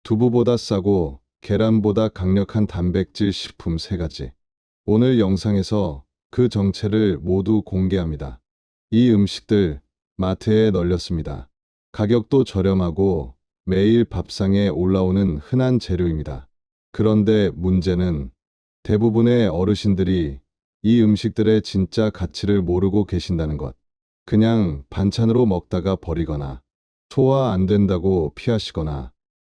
두부보다 싸고 계란보다 강력한 단백질 식품 3가지. 오늘 영상에서 그 정체를 모두 공개합니다. 이 음식들 마트에 널렸습니다. 가격도 저렴하고 매일 밥상에 올라오는 흔한 재료입니다. 그런데 문제는 대부분의 어르신들이 이 음식들의 진짜 가치를 모르고 계신다는 것. 그냥 반찬으로 먹다가 버리거나 소화 안 된다고 피하시거나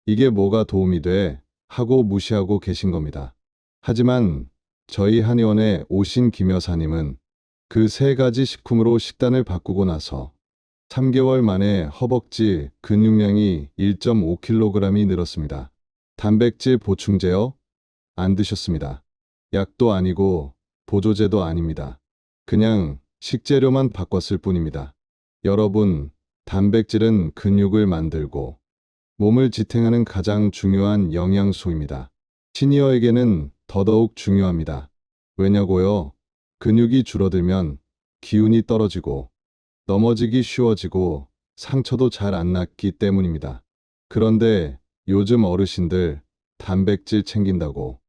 이게 뭐가 도움이 돼? 하고 무시하고 계신 겁니다. 하지만 저희 한의원에 오신 김 여사님은 그 3가지 식품으로 식단을 바꾸고 나서 3개월 만에 허벅지 근육량이 1.5kg이 늘었습니다. 단백질 보충제요? 안 드셨습니다. 약도 아니고 보조제도 아닙니다. 그냥 식재료만 바꿨을 뿐입니다. 여러분, 단백질은 근육을 만들고 몸을 지탱하는 가장 중요한 영양소입니다. 시니어에게는 더더욱 중요합니다. 왜냐고요? 근육이 줄어들면 기운이 떨어지고 넘어지기 쉬워지고 상처도 잘 안 낫기 때문입니다. 그런데 요즘 어르신들 단백질 챙긴다고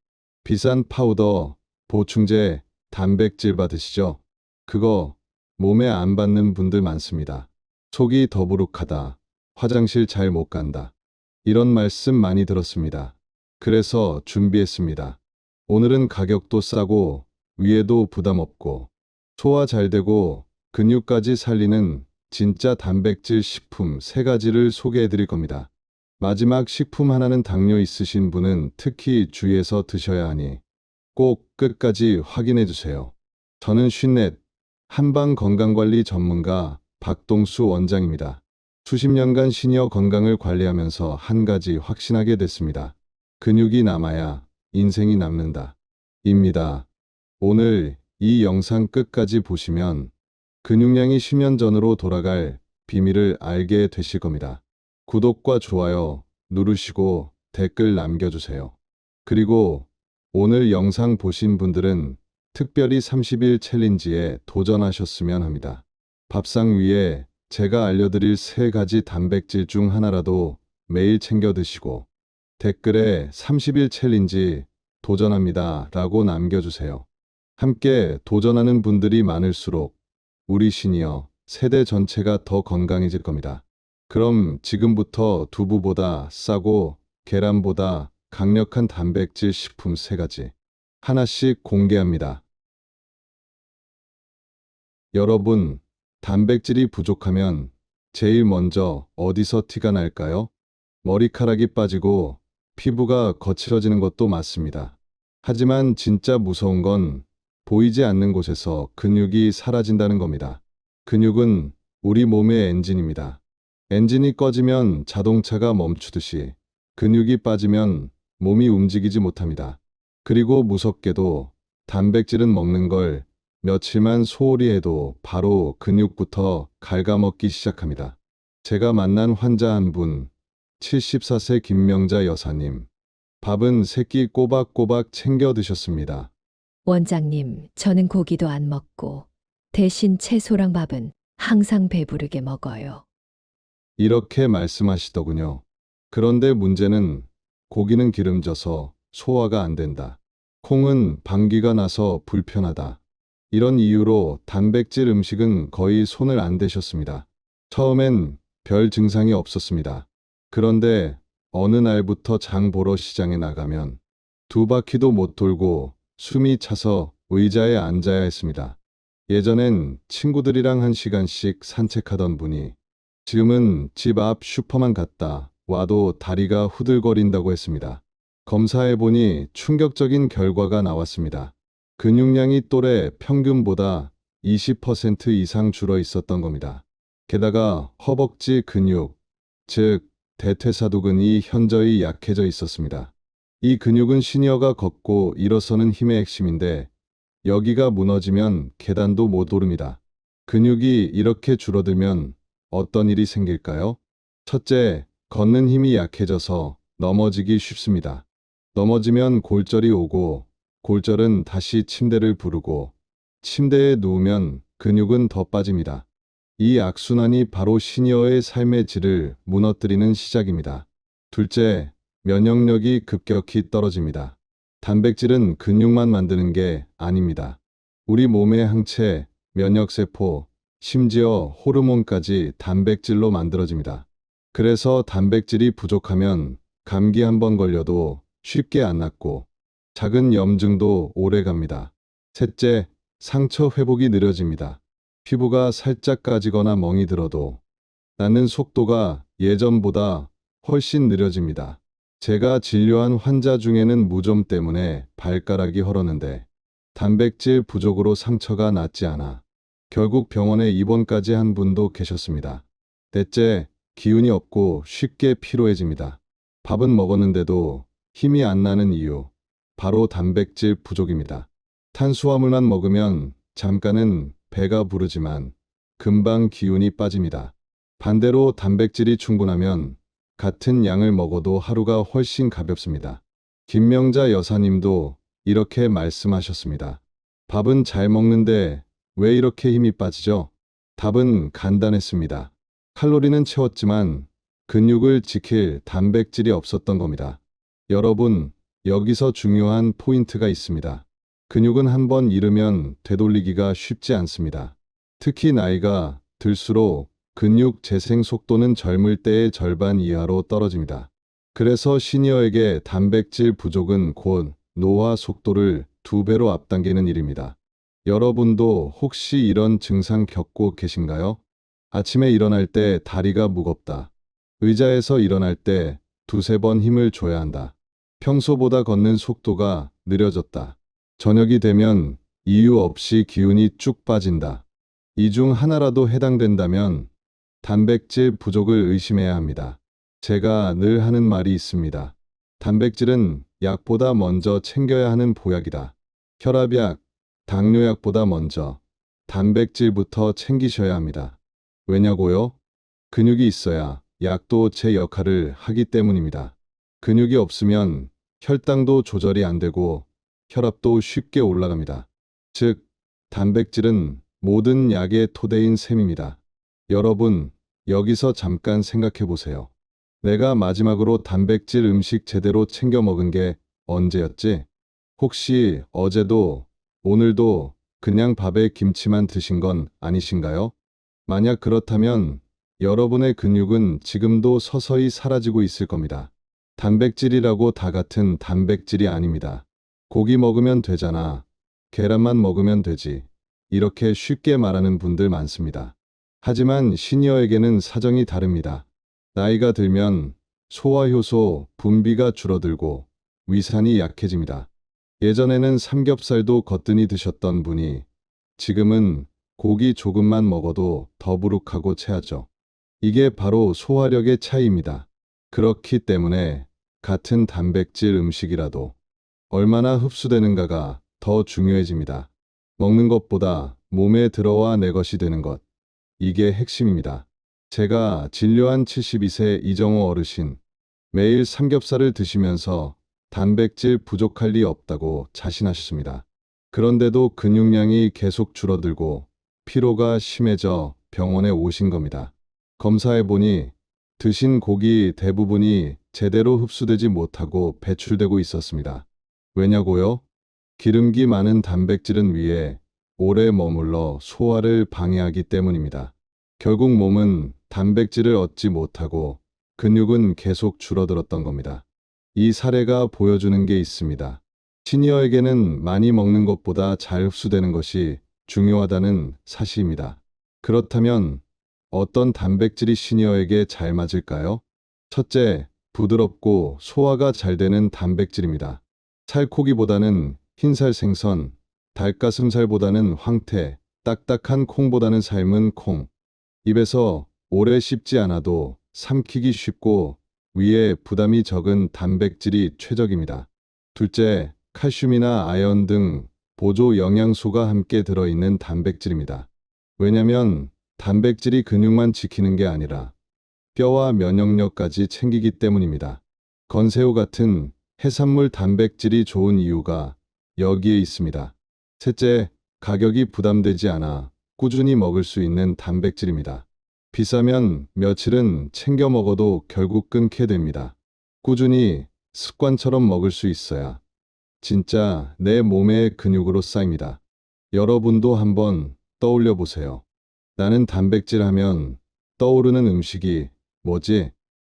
비싼 파우더, 보충제, 단백질 받으시죠? 그거 몸에 안 받는 분들 많습니다. 속이 더부룩하다. 화장실 잘 못 간다. 이런 말씀 많이 들었습니다. 그래서 준비했습니다. 오늘은 가격도 싸고 위에도 부담 없고 소화 잘 되고 근육까지 살리는 진짜 단백질 식품 3가지를 소개해 드릴 겁니다. 마지막 식품 하나는 당뇨 있으신 분은 특히 주의해서 드셔야 하니 꼭 끝까지 확인해 주세요. 저는 쉰넷 한방 건강관리 전문가 박동수 원장입니다. 수십 년간 시니어 건강을 관리하면서 한 가지 확신하게 됐습니다. 근육이 남아야 인생이 남는다. 입니다. 오늘 이 영상 끝까지 보시면 근육량이 10년 전으로 돌아갈 비밀을 알게 되실 겁니다. 구독과 좋아요 누르시고 댓글 남겨주세요. 그리고 오늘 영상 보신 분들은 특별히 30일 챌린지에 도전하셨으면 합니다. 밥상 위에 제가 알려드릴 3가지 단백질 중 하나라도 매일 챙겨 드시고 댓글에 30일 챌린지 도전합니다 라고 남겨주세요. 함께 도전하는 분들이 많을수록 우리 시니어 세대 전체가 더 건강해질 겁니다. 그럼 지금부터 두부보다 싸고 계란보다 강력한 단백질 식품 3가지 하나씩 공개합니다. 여러분, 단백질이 부족하면 제일 먼저 어디서 티가 날까요? 머리카락이 빠지고 피부가 거칠어지는 것도 맞습니다. 하지만 진짜 무서운 건 보이지 않는 곳에서 근육이 사라진다는 겁니다. 근육은 우리 몸의 엔진입니다. 엔진이 꺼지면 자동차가 멈추듯이 근육이 빠지면 몸이 움직이지 못합니다. 그리고 무섭게도 단백질은 먹는 걸 며칠만 소홀히 해도 바로 근육부터 갉아먹기 시작합니다. 제가 만난 환자 한 분, 74세 김명자 여사님. 밥은 3끼 꼬박꼬박 챙겨 드셨습니다. 원장님, 저는 고기도 안 먹고 대신 채소랑 밥은 항상 배부르게 먹어요. 이렇게 말씀하시더군요. 그런데 문제는 고기는 기름져서 소화가 안 된다. 콩은 방귀가 나서 불편하다. 이런 이유로 단백질 음식은 거의 손을 안 대셨습니다. 처음엔 별 증상이 없었습니다. 그런데 어느 날부터 장 보러 시장에 나가면 2바퀴도 못 돌고 숨이 차서 의자에 앉아야 했습니다. 예전엔 친구들이랑 1시간씩 산책하던 분이 지금은 집 앞 슈퍼만 갔다 와도 다리가 후들거린다고 했습니다. 검사해보니 충격적인 결과가 나왔습니다. 근육량이 또래 평균보다 20% 이상 줄어 있었던 겁니다. 게다가 허벅지 근육, 즉 대퇴사두근이 현저히 약해져 있었습니다. 이 근육은 시니어가 걷고 일어서는 힘의 핵심인데 여기가 무너지면 계단도 못 오릅니다. 근육이 이렇게 줄어들면 어떤 일이 생길까요? 첫째, 걷는 힘이 약해져서 넘어지기 쉽습니다. 넘어지면 골절이 오고 골절은 다시 침대를 부르고 침대에 누우면 근육은 더 빠집니다. 이 악순환이 바로 시니어의 삶의 질을 무너뜨리는 시작입니다. 둘째, 면역력이 급격히 떨어집니다. 단백질은 근육만 만드는 게 아닙니다. 우리 몸의 항체, 면역세포, 심지어 호르몬까지 단백질로 만들어집니다. 그래서 단백질이 부족하면 감기 한 번 걸려도 쉽게 안 낫고 작은 염증도 오래 갑니다. 셋째, 상처 회복이 느려집니다. 피부가 살짝 까지거나 멍이 들어도 낫는 속도가 예전보다 훨씬 느려집니다. 제가 진료한 환자 중에는 무좀 때문에 발가락이 헐었는데 단백질 부족으로 상처가 낫지 않아 결국 병원에 입원까지 한 분도 계셨습니다. 넷째, 기운이 없고 쉽게 피로해집니다. 밥은 먹었는데도 힘이 안 나는 이유, 바로 단백질 부족입니다. 탄수화물만 먹으면 잠깐은 배가 부르지만 금방 기운이 빠집니다. 반대로 단백질이 충분하면 같은 양을 먹어도 하루가 훨씬 가볍습니다. 김명자 여사님도 이렇게 말씀하셨습니다. 밥은 잘 먹는데 왜 이렇게 힘이 빠지죠? 답은 간단했습니다. 칼로리는 채웠지만 근육을 지킬 단백질이 없었던 겁니다. 여러분, 여기서 중요한 포인트가 있습니다. 근육은 한번 잃으면 되돌리기가 쉽지 않습니다. 특히 나이가 들수록 근육 재생 속도는 젊을 때의 절반 이하로 떨어집니다. 그래서 시니어에게 단백질 부족은 곧 노화 속도를 2배로 앞당기는 일입니다. 여러분도 혹시 이런 증상 겪고 계신가요? 아침에 일어날 때 다리가 무겁다. 의자에서 일어날 때 두세 번 힘을 줘야 한다. 평소보다 걷는 속도가 느려졌다. 저녁이 되면 이유 없이 기운이 쭉 빠진다. 이 중 하나라도 해당된다면 단백질 부족을 의심해야 합니다. 제가 늘 하는 말이 있습니다. 단백질은 약보다 먼저 챙겨야 하는 보약이다. 혈압약, 당뇨약보다 먼저 단백질부터 챙기셔야 합니다. 왜냐고요? 근육이 있어야 약도 제 역할을 하기 때문입니다. 근육이 없으면 혈당도 조절이 안 되고 혈압도 쉽게 올라갑니다. 즉, 단백질은 모든 약의 토대인 셈입니다. 여러분, 여기서 잠깐 생각해 보세요. 내가 마지막으로 단백질 음식 제대로 챙겨 먹은 게 언제였지? 혹시 어제도, 오늘도 그냥 밥에 김치만 드신 건 아니신가요? 만약 그렇다면 여러분의 근육은 지금도 서서히 사라지고 있을 겁니다. 단백질이라고 다 같은 단백질이 아닙니다. 고기 먹으면 되잖아. 계란만 먹으면 되지. 이렇게 쉽게 말하는 분들 많습니다. 하지만 시니어에게는 사정이 다릅니다. 나이가 들면 소화효소 분비가 줄어들고 위산이 약해집니다. 예전에는 삼겹살도 거뜬히 드셨던 분이 지금은 고기 조금만 먹어도 더부룩하고 체하죠. 이게 바로 소화력의 차이입니다. 그렇기 때문에 같은 단백질 음식이라도 얼마나 흡수되는가가 더 중요해집니다. 먹는 것보다 몸에 들어와 내 것이 되는 것. 이게 핵심입니다. 제가 진료한 72세 이정호 어르신, 매일 삼겹살을 드시면서 단백질 부족할 리 없다고 자신하셨습니다. 그런데도 근육량이 계속 줄어들고 피로가 심해져 병원에 오신 겁니다. 검사해보니 드신 고기 대부분이 제대로 흡수되지 못하고 배출되고 있었습니다. 왜냐고요? 기름기 많은 단백질은 위에 오래 머물러 소화를 방해하기 때문입니다. 결국 몸은 단백질을 얻지 못하고 근육은 계속 줄어들었던 겁니다. 이 사례가 보여주는 게 있습니다. 시니어에게는 많이 먹는 것보다 잘 흡수되는 것이 중요하다는 사실입니다. 그렇다면 어떤 단백질이 시니어에게 잘 맞을까요? 첫째, 부드럽고 소화가 잘 되는 단백질입니다. 살코기보다는 흰살 생선, 닭가슴살보다는 황태, 딱딱한 콩보다는 삶은 콩. 입에서 오래 씹지 않아도 삼키기 쉽고 위에 부담이 적은 단백질이 최적입니다. 둘째, 칼슘이나 아연 등 보조 영양소가 함께 들어있는 단백질입니다. 왜냐면 단백질이 근육만 지키는 게 아니라 뼈와 면역력까지 챙기기 때문입니다. 건새우 같은 해산물 단백질이 좋은 이유가 여기에 있습니다. 셋째, 가격이 부담되지 않아 꾸준히 먹을 수 있는 단백질입니다. 비싸면 며칠은 챙겨 먹어도 결국 끊게 됩니다. 꾸준히 습관처럼 먹을 수 있어야 진짜 내 몸의 근육으로 쌓입니다. 여러분도 한번 떠올려 보세요. 나는 단백질 하면 떠오르는 음식이 뭐지?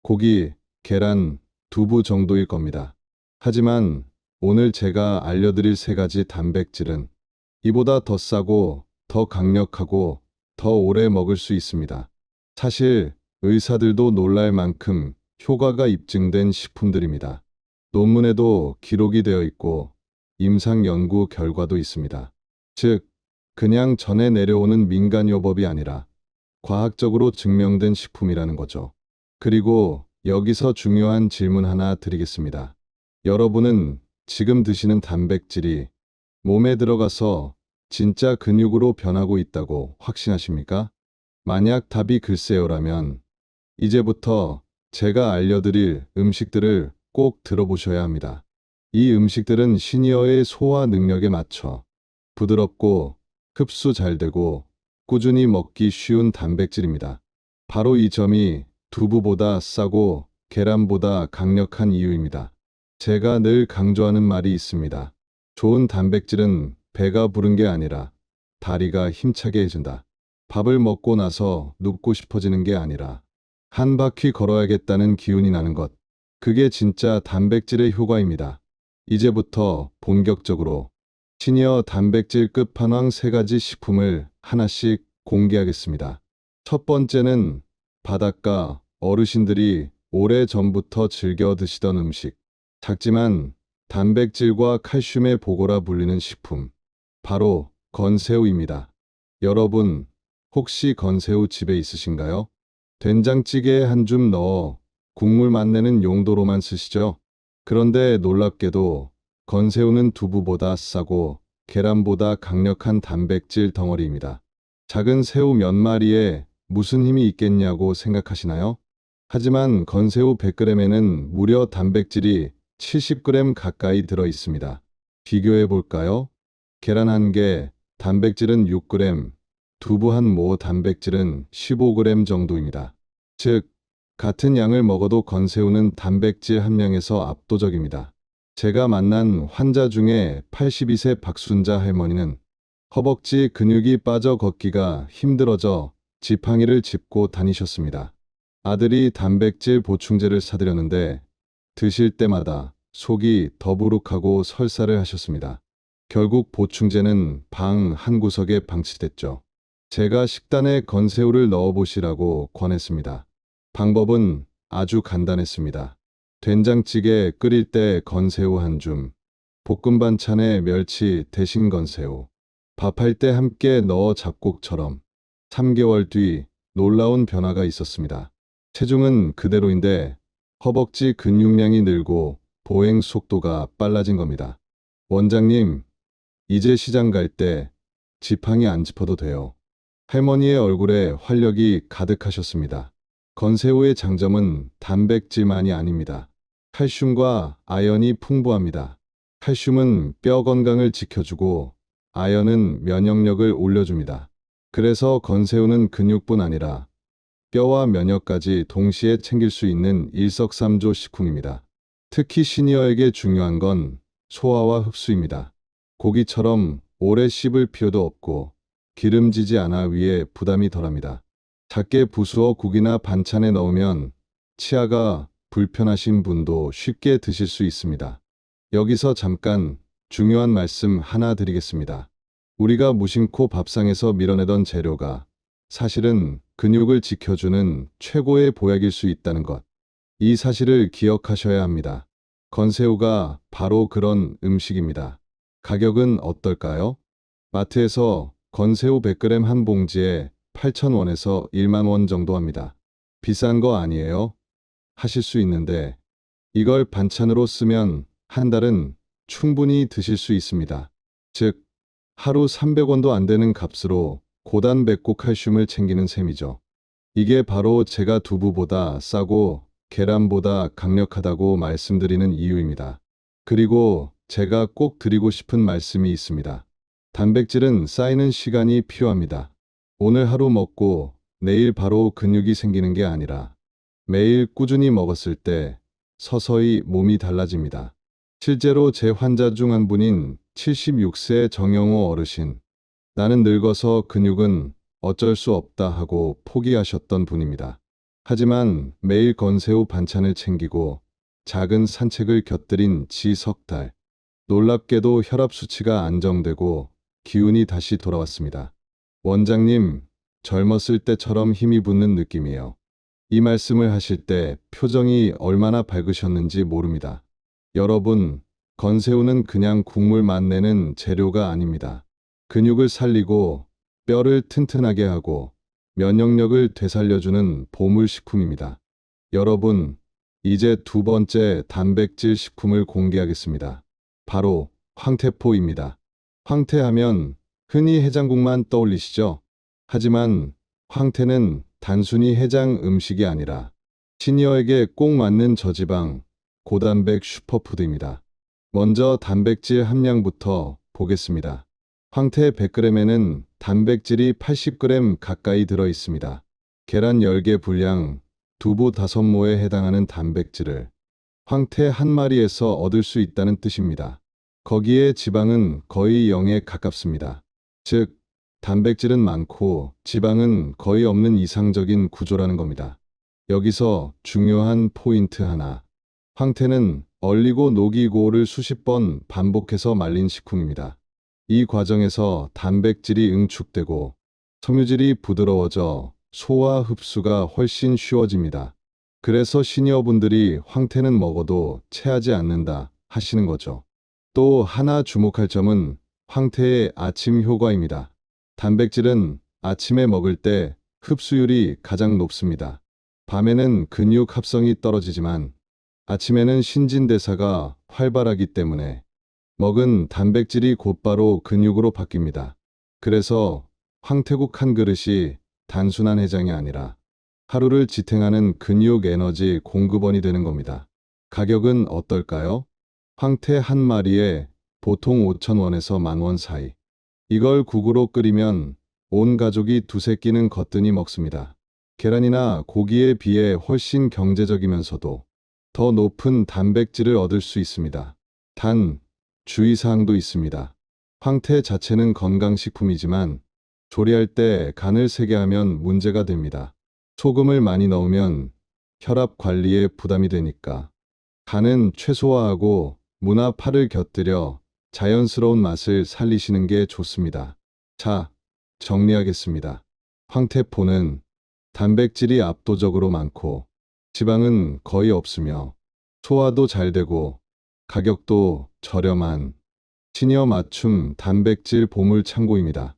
고기, 계란, 두부 정도일 겁니다. 하지만 오늘 제가 알려드릴 세 가지 단백질은 이보다 더 싸고 더 강력하고 더 오래 먹을 수 있습니다. 사실 의사들도 놀랄 만큼 효과가 입증된 식품들입니다. 논문에도 기록이 되어 있고 임상 연구 결과도 있습니다. 즉, 그냥 전해 내려오는 민간요법이 아니라 과학적으로 증명된 식품이라는 거죠. 그리고 여기서 중요한 질문 하나 드리겠습니다. 여러분은 지금 드시는 단백질이 몸에 들어가서 진짜 근육으로 변하고 있다고 확신하십니까? 만약 답이 글쎄요라면 이제부터 제가 알려드릴 음식들을 꼭 들어보셔야 합니다. 이 음식들은 시니어의 소화 능력에 맞춰 부드럽고 흡수 잘 되고 꾸준히 먹기 쉬운 단백질입니다. 바로 이 점이 두부보다 싸고 계란보다 강력한 이유입니다. 제가 늘 강조하는 말이 있습니다. 좋은 단백질은 배가 부른 게 아니라 다리가 힘차게 해준다. 밥을 먹고 나서 눕고 싶어지는 게 아니라 한 바퀴 걸어야겠다는 기운이 나는 것. 그게 진짜 단백질의 효과입니다. 이제부터 본격적으로 시니어 단백질 끝판왕 세 가지 식품을 하나씩 공개하겠습니다. 첫 번째는 바닷가 어르신들이 오래전부터 즐겨 드시던 음식. 작지만 단백질과 칼슘의 보고라 불리는 식품. 바로 건새우입니다. 여러분, 혹시 건새우 집에 있으신가요? 된장찌개에 한 줌 넣어 국물 맛내는 용도로만 쓰시죠? 그런데 놀랍게도 건새우는 두부보다 싸고 계란보다 강력한 단백질 덩어리입니다. 작은 새우 몇 마리에 무슨 힘이 있겠냐고 생각하시나요? 하지만 건새우 100g에는 무려 단백질이 70g 가까이 들어 있습니다. 비교해 볼까요? 계란 1개, 단백질은 6g, 두부 한 모 단백질은 15g 정도입니다. 즉, 같은 양을 먹어도 건새우는 단백질 함량에서 압도적입니다. 제가 만난 환자 중에 82세 박순자 할머니는 허벅지 근육이 빠져 걷기가 힘들어져 지팡이를 짚고 다니셨습니다. 아들이 단백질 보충제를 사드렸는데 드실 때마다 속이 더부룩하고 설사를 하셨습니다. 결국 보충제는 방 한 구석에 방치됐죠. 제가 식단에 건새우를 넣어보시라고 권했습니다. 방법은 아주 간단했습니다. 된장찌개 끓일 때 건새우 한 줌, 볶음 반찬에 멸치 대신 건새우, 밥할 때 함께 넣어 잡곡처럼. 3개월 뒤 놀라운 변화가 있었습니다. 체중은 그대로인데 허벅지 근육량이 늘고 보행 속도가 빨라진 겁니다. 원장님, 이제 시장 갈 때 지팡이 안 짚어도 돼요. 할머니의 얼굴에 활력이 가득하셨습니다. 건새우의 장점은 단백질만이 아닙니다. 칼슘과 아연이 풍부합니다. 칼슘은 뼈 건강을 지켜주고 아연은 면역력을 올려줍니다. 그래서 건새우는 근육뿐 아니라 뼈와 면역까지 동시에 챙길 수 있는 일석삼조 식품입니다. 특히 시니어에게 중요한 건 소화와 흡수입니다. 고기처럼 오래 씹을 필요도 없고 기름지지 않아 위에 부담이 덜합니다. 작게 부수어 국이나 반찬에 넣으면 치아가 불편하신 분도 쉽게 드실 수 있습니다. 여기서 잠깐 중요한 말씀 하나 드리겠습니다. 우리가 무심코 밥상에서 밀어내던 재료가 사실은 근육을 지켜주는 최고의 보약일 수 있다는 것. 이 사실을 기억하셔야 합니다. 건새우가 바로 그런 음식입니다. 가격은 어떨까요? 마트에서 건새우 100g 한 봉지에 8,000원에서 1만 원 정도 합니다. 비싼 거 아니에요? 하실 수 있는데 이걸 반찬으로 쓰면 한 달은 충분히 드실 수 있습니다. 즉, 하루 300원도 안 되는 값으로 고단백고 칼슘을 챙기는 셈이죠. 이게 바로 제가 두부보다 싸고 계란보다 강력하다고 말씀드리는 이유입니다. 그리고 제가 꼭 드리고 싶은 말씀이 있습니다. 단백질은 쌓이는 시간이 필요합니다. 오늘 하루 먹고 내일 바로 근육이 생기는 게 아니라 매일 꾸준히 먹었을 때 서서히 몸이 달라집니다. 실제로 제 환자 중 한 분인 76세 정영호 어르신, 나는 늙어서 근육은 어쩔 수 없다 하고 포기하셨던 분입니다. 하지만 매일 건새우 반찬을 챙기고 작은 산책을 곁들인 지 석 달, 놀랍게도 혈압 수치가 안정되고 기운이 다시 돌아왔습니다. 원장님, 젊었을 때처럼 힘이 붙는 느낌이에요. 이 말씀을 하실 때 표정이 얼마나 밝으셨는지 모릅니다. 여러분, 건새우는 그냥 국물만 내는 재료가 아닙니다. 근육을 살리고 뼈를 튼튼하게 하고 면역력을 되살려주는 보물식품입니다. 여러분, 이제 두 번째 단백질 식품을 공개하겠습니다. 바로 황태포입니다. 황태하면 흔히 해장국만 떠올리시죠? 하지만 황태는 단순히 해장 음식이 아니라 시니어에게 꼭 맞는 저지방, 고단백 슈퍼푸드입니다. 먼저 단백질 함량부터 보겠습니다. 황태 100g에는 단백질이 80g 가까이 들어 있습니다. 계란 10개 분량, 두부 5모에 해당하는 단백질을 황태 한 마리에서 얻을 수 있다는 뜻입니다. 거기에 지방은 거의 0에 가깝습니다. 즉, 단백질은 많고 지방은 거의 없는 이상적인 구조라는 겁니다. 여기서 중요한 포인트 하나. 황태는 얼리고 녹이고를 수십 번 반복해서 말린 식품입니다. 이 과정에서 단백질이 응축되고 섬유질이 부드러워져 소화 흡수가 훨씬 쉬워집니다. 그래서 시니어분들이 황태는 먹어도 체하지 않는다 하시는 거죠. 또 하나 주목할 점은 황태의 아침 효과입니다. 단백질은 아침에 먹을 때 흡수율이 가장 높습니다. 밤에는 근육 합성이 떨어지지만 아침에는 신진대사가 활발하기 때문에 먹은 단백질이 곧바로 근육으로 바뀝니다. 그래서 황태국 한 그릇이 단순한 해장이 아니라 하루를 지탱하는 근육 에너지 공급원이 되는 겁니다. 가격은 어떨까요? 황태 한 마리에 보통 5,000원에서 10,000원 사이. 이걸 국으로 끓이면 온 가족이 두세 끼는 거뜬히 먹습니다. 계란이나 고기에 비해 훨씬 경제적이면서도 더 높은 단백질을 얻을 수 있습니다. 단, 주의사항도 있습니다. 황태 자체는 건강식품이지만 조리할 때 간을 세게 하면 문제가 됩니다. 소금을 많이 넣으면 혈압 관리에 부담이 되니까 간은 최소화하고 무나 파를 곁들여 자연스러운 맛을 살리시는 게 좋습니다. 자, 정리하겠습니다. 황태포는 단백질이 압도적으로 많고 지방은 거의 없으며 소화도 잘 되고 가격도 저렴한 시니어 맞춤 단백질 보물 창고입니다.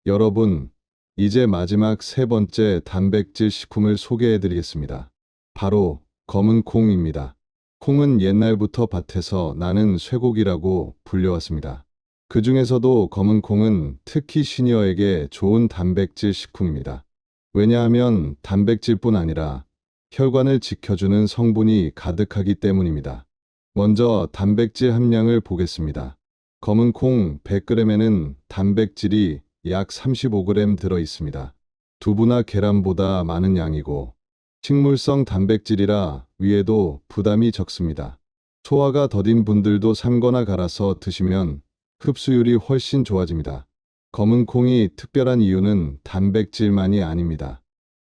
여러분, 이제 마지막 세 번째 단백질 식품을 소개해 드리겠습니다. 바로 검은 콩입니다. 콩은 옛날부터 밭에서 나는 쇠고기라고 불려왔습니다. 그 중에서도 검은 콩은 특히 시니어에게 좋은 단백질 식품입니다. 왜냐하면 단백질뿐 아니라 혈관을 지켜주는 성분이 가득하기 때문입니다. 먼저 단백질 함량을 보겠습니다. 검은 콩 100g에는 단백질이 약 35g 들어 있습니다. 두부나 계란보다 많은 양이고 식물성 단백질이라 위에도 부담이 적습니다. 소화가 더딘 분들도 삶거나 갈아서 드시면 흡수율이 훨씬 좋아집니다. 검은 콩이 특별한 이유는 단백질만이 아닙니다.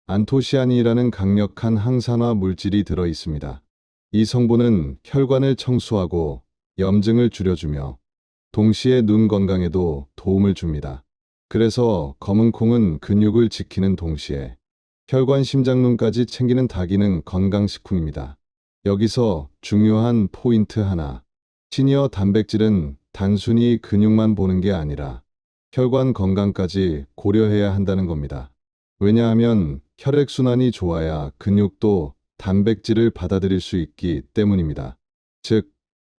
안토시아닌이라는 강력한 항산화 물질이 들어 있습니다. 이 성분은 혈관을 청소하고 염증을 줄여주며 동시에 눈 건강에도 도움을 줍니다. 그래서 검은 콩은 근육을 지키는 동시에 혈관, 심장, 눈까지 챙기는 다기능 건강식품입니다. 여기서 중요한 포인트 하나. 시니어 단백질은 단순히 근육만 보는 게 아니라 혈관 건강까지 고려해야 한다는 겁니다. 왜냐하면 혈액순환이 좋아야 근육도 단백질을 받아들일 수 있기 때문입니다. 즉,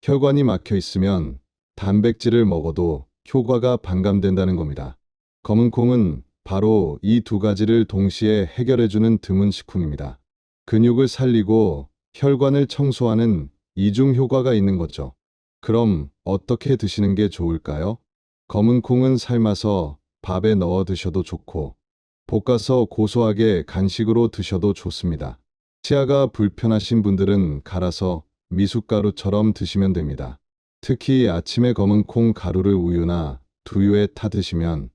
혈관이 막혀 있으면 단백질을 먹어도 효과가 반감된다는 겁니다. 검은 콩은 바로 이 두 가지를 동시에 해결해주는 드문 식품입니다. 근육을 살리고 혈관을 청소하는 이중 효과가 있는 거죠. 그럼 어떻게 드시는 게 좋을까요? 검은 콩은 삶아서 밥에 넣어 드셔도 좋고 볶아서 고소하게 간식으로 드셔도 좋습니다. 치아가 불편하신 분들은 갈아서 미숫가루처럼 드시면 됩니다. 특히 아침에 검은 콩 가루를 우유나 두유에 타 드시면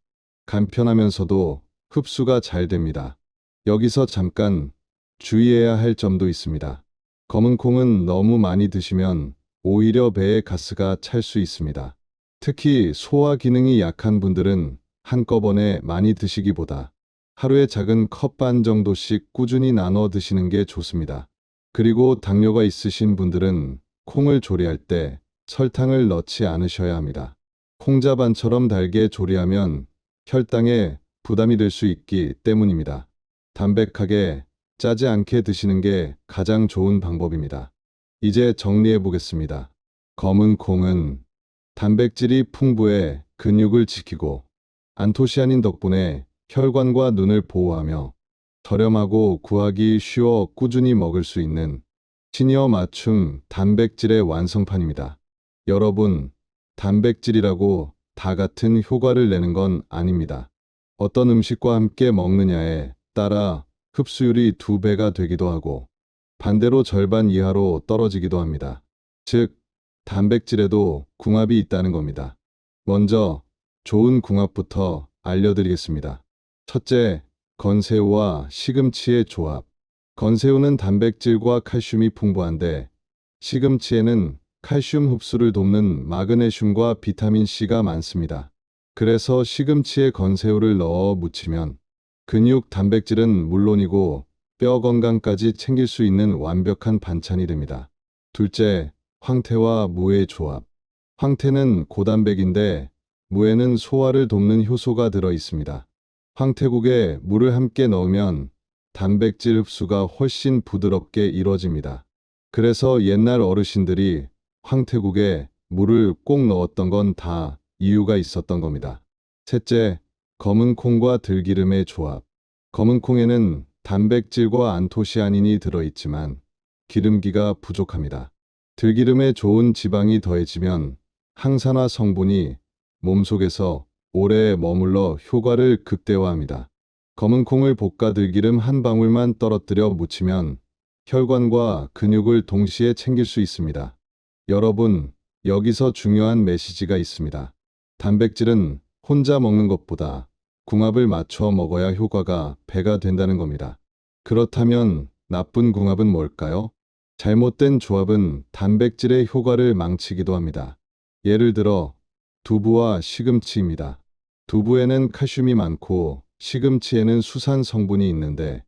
간편하면서도 흡수가 잘 됩니다. 여기서 잠깐 주의해야 할 점도 있습니다. 검은 콩은 너무 많이 드시면 오히려 배에 가스가 찰 수 있습니다. 특히 소화 기능이 약한 분들은 한꺼번에 많이 드시기보다 하루에 작은 컵 반 정도씩 꾸준히 나눠 드시는 게 좋습니다. 그리고 당뇨가 있으신 분들은 콩을 조리할 때 설탕을 넣지 않으셔야 합니다. 콩자반처럼 달게 조리하면 혈당에 부담이 될 수 있기 때문입니다. 담백하게 짜지 않게 드시는 게 가장 좋은 방법입니다. 이제 정리해 보겠습니다. 검은 콩은 단백질이 풍부해 근육을 지키고 안토시아닌 덕분에 혈관과 눈을 보호하며 저렴하고 구하기 쉬워 꾸준히 먹을 수 있는 시니어 맞춤 단백질의 완성판입니다. 여러분, 단백질이라고 다 같은 효과를 내는 건 아닙니다. 어떤 음식과 함께 먹느냐에 따라 흡수율이 2배가 되기도 하고 반대로 절반 이하로 떨어지기도 합니다. 즉, 단백질에도 궁합이 있다는 겁니다. 먼저 좋은 궁합부터 알려드리겠습니다. 첫째, 건새우와 시금치의 조합. 건새우는 단백질과 칼슘이 풍부한데 시금치에는 칼슘 흡수를 돕는 마그네슘과 비타민 C가 많습니다. 그래서 시금치에 건새우를 넣어 무치면 근육 단백질은 물론이고 뼈 건강까지 챙길 수 있는 완벽한 반찬이 됩니다. 둘째, 황태와 무의 조합. 황태는 고단백인데 무에는 소화를 돕는 효소가 들어 있습니다. 황태국에 물을 함께 넣으면 단백질 흡수가 훨씬 부드럽게 이루어집니다. 그래서 옛날 어르신들이 황태국에 물을 꼭 넣었던 건 다 이유가 있었던 겁니다. 셋째, 검은 콩과 들기름의 조합. 검은 콩에는 단백질과 안토시아닌이 들어있지만 기름기가 부족합니다. 들기름에 좋은 지방이 더해지면 항산화 성분이 몸속에서 오래 머물러 효과를 극대화합니다. 검은 콩을 볶아 들기름 한 방울만 떨어뜨려 무치면 혈관과 근육을 동시에 챙길 수 있습니다. 여러분, 여기서 중요한 메시지가 있습니다. 단백질은 혼자 먹는 것보다 궁합을 맞춰 먹어야 효과가 배가 된다는 겁니다. 그렇다면 나쁜 궁합은 뭘까요? 잘못된 조합은 단백질의 효과를 망치기도 합니다. 예를 들어 두부와 시금치입니다. 두부에는 칼슘이 많고 시금치에는 수산 성분이 있는데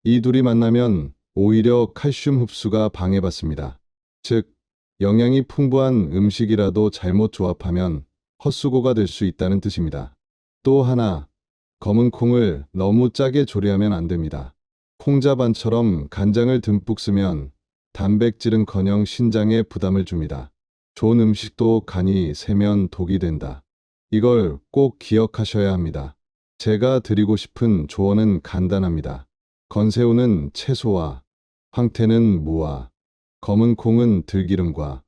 이 둘이 만나면 오히려 칼슘 흡수가 방해받습니다. 즉, 영양이 풍부한 음식이라도 잘못 조합하면 헛수고가 될 수 있다는 뜻입니다. 또 하나, 검은 콩을 너무 짜게 조리하면 안 됩니다. 콩자반처럼 간장을 듬뿍 쓰면 단백질은커녕 신장에 부담을 줍니다. 좋은 음식도 간이 세면 독이 된다. 이걸 꼭 기억하셔야 합니다. 제가 드리고 싶은 조언은 간단합니다. 건새우는 채소와, 황태는 무와, 검은 콩은 들기름과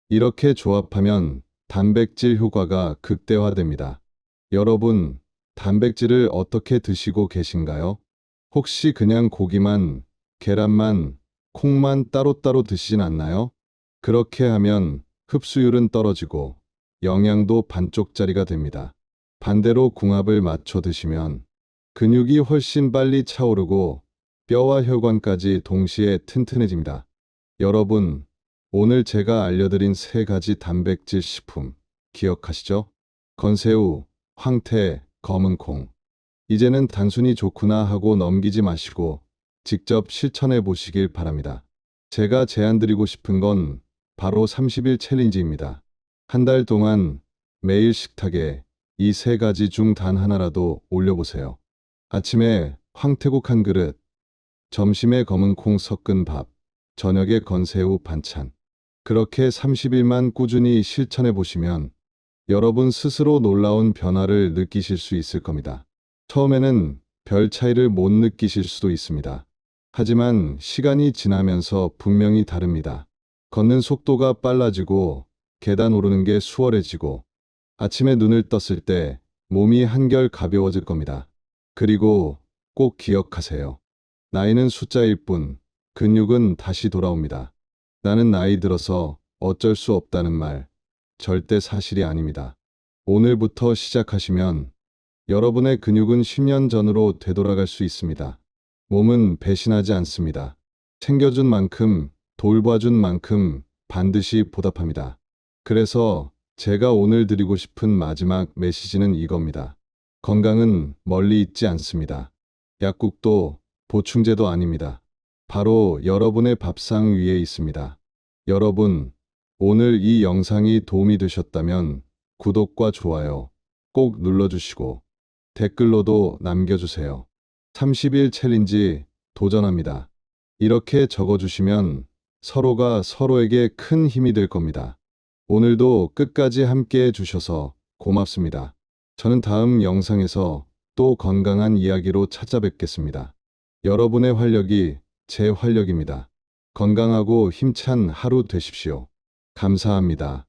이렇게 조합하면 단백질 효과가 극대화됩니다. 여러분, 단백질을 어떻게 드시고 계신가요? 혹시 그냥 고기만, 계란만, 콩만 따로따로 드시진 않나요? 그렇게 하면 흡수율은 떨어지고 영양도 반쪽짜리가 됩니다. 반대로 궁합을 맞춰 드시면 근육이 훨씬 빨리 차오르고 뼈와 혈관까지 동시에 튼튼해집니다. 여러분, 오늘 제가 알려드린 3가지 단백질 식품 기억하시죠? 건새우, 황태, 검은 콩. 이제는 단순히 좋구나 하고 넘기지 마시고 직접 실천해 보시길 바랍니다. 제가 제안드리고 싶은 건 바로 30일 챌린지입니다. 한 달 동안 매일 식탁에 이 3가지 중 단 하나라도 올려보세요. 아침에 황태국 한 그릇, 점심에 검은 콩 섞은 밥, 저녁에 건새우 반찬. 그렇게 30일만 꾸준히 실천해 보시면 여러분 스스로 놀라운 변화를 느끼실 수 있을 겁니다. 처음에는 별 차이를 못 느끼실 수도 있습니다. 하지만 시간이 지나면서 분명히 다릅니다. 걷는 속도가 빨라지고 계단 오르는 게 수월해지고 아침에 눈을 떴을 때 몸이 한결 가벼워질 겁니다. 그리고 꼭 기억하세요. 나이는 숫자일 뿐 근육은 다시 돌아옵니다. 나는 나이 들어서 어쩔 수 없다는 말, 절대 사실이 아닙니다. 오늘부터 시작하시면 여러분의 근육은 10년 전으로 되돌아갈 수 있습니다. 몸은 배신하지 않습니다. 챙겨준 만큼, 돌봐준 만큼 반드시 보답합니다. 그래서 제가 오늘 드리고 싶은 마지막 메시지는 이겁니다. 건강은 멀리 있지 않습니다. 약국도 보충제도 아닙니다. 바로 여러분의 밥상 위에 있습니다. 여러분, 오늘 이 영상이 도움이 되셨다면 구독과 좋아요 꼭 눌러주시고 댓글로도 남겨주세요. 30일 챌린지 도전합니다. 이렇게 적어주시면 서로가 서로에게 큰 힘이 될 겁니다. 오늘도 끝까지 함께 해주셔서 고맙습니다. 저는 다음 영상에서 또 건강한 이야기로 찾아뵙겠습니다. 여러분의 활력이 제 활력입니다. 건강하고 힘찬 하루 되십시오. 감사합니다.